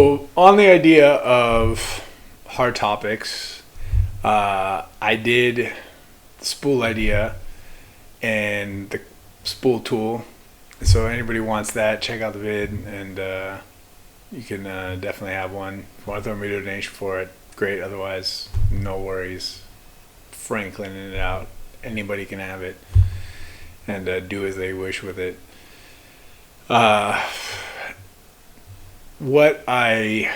So on the idea of hard topics, I did the spool idea and the spool tool. So anybody wants that, check out the vid, and you can definitely have one. If you want to throw me a donation for it, great. Otherwise, no worries. Franklining it out. Anybody can have it and do as they wish with it. What I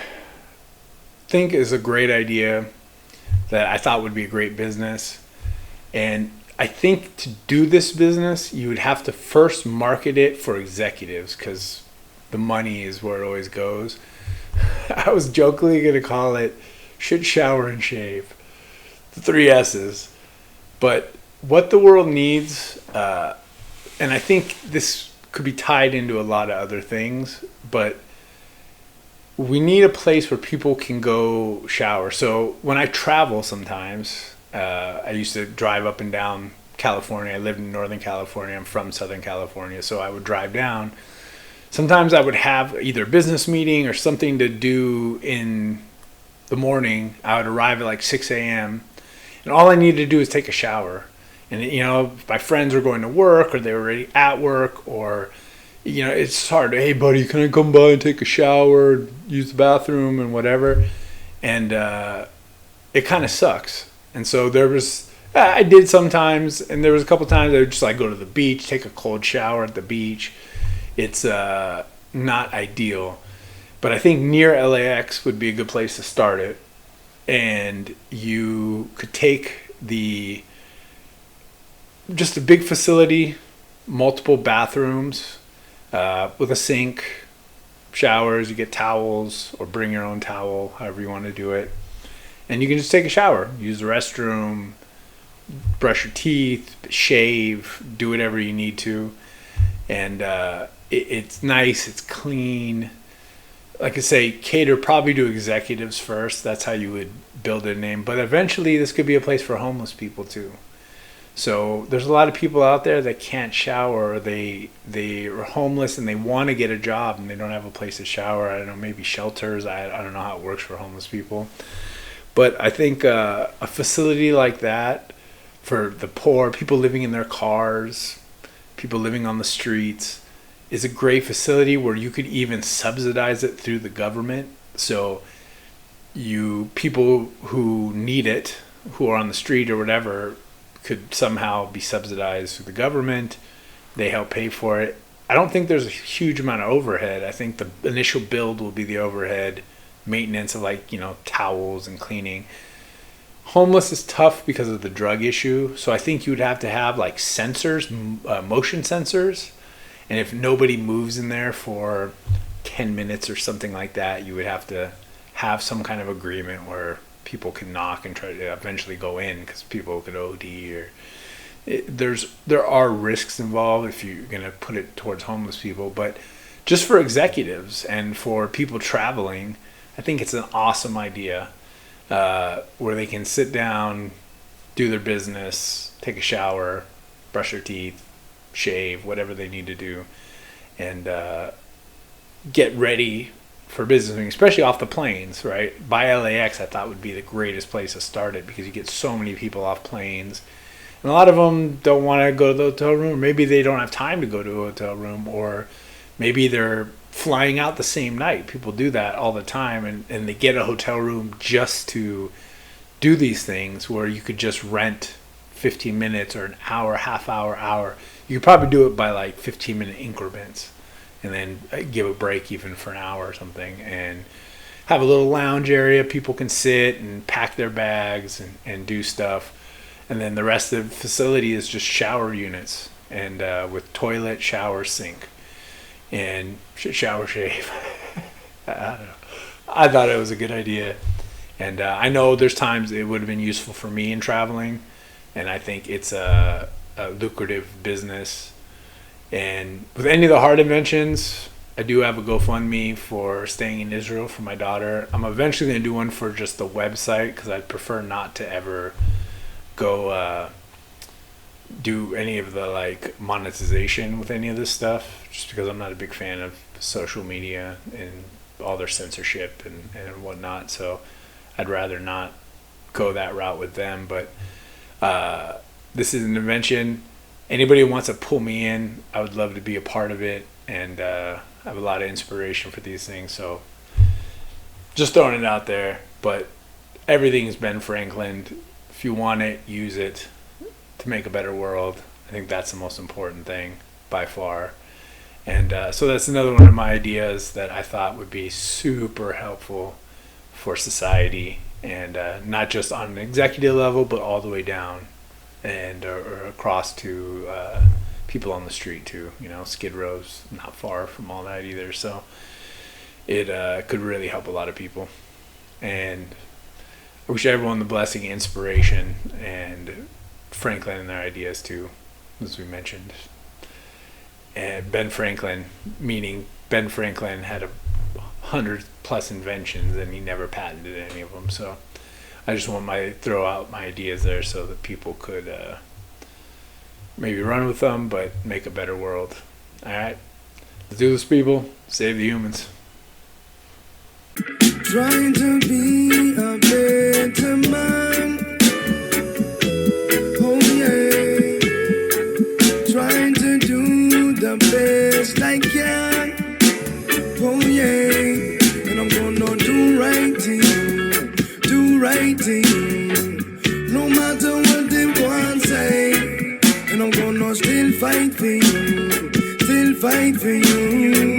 think is a great idea that I thought would be a great business, and I think to do this business, you would have to first market it for executives because the money is where it always goes. I was jokingly going to call it shit, shower, and shave. The 3 S's. But what the world needs, and I think this could be tied into a lot of other things, but we need a place where people can go shower. So when I travel sometimes, I used to drive up and down California. I lived in Northern California. I'm from Southern California. So I would drive down. Sometimes I would have either a business meeting or something to do in the morning. I would arrive at like 6 a.m. and all I needed to do is take a shower. And, my friends were going to work or they were already at work or, it's hard. Hey, buddy, can I come by and take a shower, use the bathroom and whatever? And it kind of sucks. And so I did sometimes, and there was a couple times I would just like go to the beach, take a cold shower at the beach. It's not ideal. But I think near LAX would be a good place to start it. And you could take just a big facility, multiple bathrooms, with a sink, showers, you get towels or bring your own towel, however you want to do it. And you can just take a shower, use the restroom, brush your teeth, shave, do whatever you need to. And it's nice, it's clean. Like I say, cater probably to executives first. That's how you would build a name. But eventually this could be a place for homeless people too. So there's a lot of people out there that can't shower. They are homeless and they want to get a job and they don't have a place to shower. I don't know, maybe shelters. I don't know how it works for homeless people. But I think a facility like that for the poor, people living in their cars, people living on the streets, is a great facility where you could even subsidize it through the government. So people who need it, who are on the street or whatever, could somehow be subsidized through the government. They help pay for it. I don't think there's a huge amount of overhead. I think the initial build will be the overhead, maintenance of towels and cleaning. Homeless is tough because of the drug issue. So I think you would have to have like sensors, motion sensors. And if nobody moves in there for 10 minutes or something like that, you would have to have some kind of agreement where people can knock and try to eventually go in because people could OD there are risks involved if you're going to put it towards homeless people. But just for executives and for people traveling, I think it's an awesome idea where they can sit down, do their business, take a shower, brush their teeth, shave, whatever they need to do, and get ready for business, especially off the planes, right? By LAX, I thought would be the greatest place to start it because you get so many people off planes. And a lot of them don't want to go to the hotel room. Maybe they don't have time to go to a hotel room, or maybe they're flying out the same night. People do that all the time, and they get a hotel room just to do these things where you could just rent 15 minutes or an hour, half hour. You could probably do it by like 15-minute increments. And then give a break even for an hour or something, and have a little lounge area. People can sit and pack their bags and do stuff. And then the rest of the facility is just shower units and with toilet, shower, sink, and shower, shave. I don't know. I thought it was a good idea. And I know there's times it would have been useful for me in traveling. And I think it's a lucrative business. And with any of the hard inventions, I do have a GoFundMe for staying in Israel for my daughter. I'm eventually going to do one for just the website because I'd prefer not to ever go do any of the monetization with any of this stuff, just because I'm not a big fan of social media and all their censorship and whatnot. So I'd rather not go that route with them. But this is an invention. Anybody who wants to pull me in, I would love to be a part of it, and I have a lot of inspiration for these things. So just throwing it out there. But everything's Ben Franklin. If you want it, use it to make a better world. I think that's the most important thing by far. And so that's another one of my ideas that I thought would be super helpful for society, and not just on an executive level, but all the way down and or across to people on the street too. You know, Skid Row's not far from all that either. So it could really help a lot of people. And I wish everyone the blessing, inspiration, and Franklin and their ideas too, as we mentioned. And Ben Franklin, meaning Ben Franklin had 100+ inventions and he never patented any of them. So I just want to throw out my ideas there so that people could maybe run with them, but make a better world. All right, let's do this, people. Save the humans. Trying to be a better man. Oh yeah. Trying to do the best I can. Oh yeah. And I'm gonna do right thing. Do right thing. No matter what they want to say. And I'm gonna still fight for you. Still fight for you.